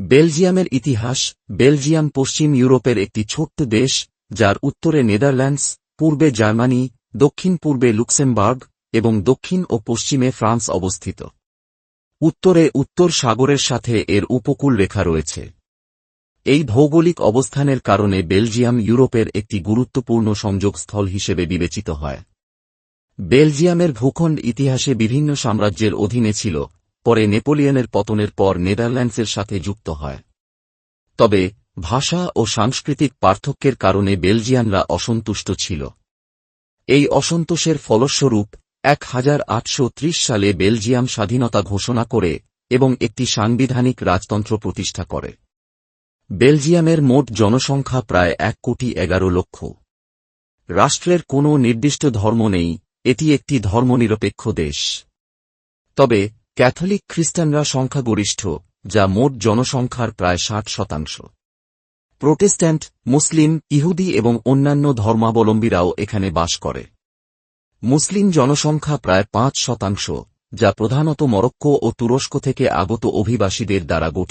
বেলজিয়ামের ইতিহাস। বেলজিয়াম পশ্চিম ইউরোপের একটি ছোট্ট দেশ, যার উত্তরে নেদারল্যান্ডস, পূর্বে জার্মানি, দক্ষিণ-পূর্বে লুক্সেমবার্গ এবং দক্ষিণ ও পশ্চিমে ফ্রান্স অবস্থিত। উত্তরে উত্তর সাগরের সাথে এর উপকূল রেখা রয়েছে। এই ভৌগোলিক অবস্থানের কারণে বেলজিয়াম ইউরোপের একটি গুরুত্বপূর্ণ সংযোগস্থল হিসেবে বিবেচিত হয়। বেলজিয়ামের ভূখণ্ড ইতিহাসে বিভিন্ন সাম্রাজ্যের অধীনে ছিল, পরে নেপোলিয়নের পতনের পর নেদারল্যান্ডসের সাথে যুক্ত হয়। তবে ভাষা ও সাংস্কৃতিক পার্থক্যের কারণে বেলজিয়ানরা অসন্তুষ্ট ছিল। এই অসন্তোষের ফলস্বরূপ 1830 সালে বেলজিয়াম স্বাধীনতা ঘোষণা করে এবং একটি সাংবিধানিক রাজতন্ত্র প্রতিষ্ঠা করে। বেলজিয়ামের মোট জনসংখ্যা প্রায় 1,11,00,000। রাষ্ট্রের কোনো নির্দিষ্ট ধর্ম নেই, এটি একটি ধর্মনিরপেক্ষ দেশ। তবে ক্যাথলিক খ্রিস্টানরা সংখ্যাগরিষ্ঠ, যা মোট জনসংখ্যার প্রায় 60%। প্রোটেস্ট্যান্ট, মুসলিম, ইহুদি এবং অন্যান্য ধর্মাবলম্বীরাও এখানে বাস করে। মুসলিম জনসংখ্যা প্রায় 5%, যা প্রধানত মরক্কো ও তুরস্ক থেকে আগত অভিবাসীদের দ্বারা গঠিত।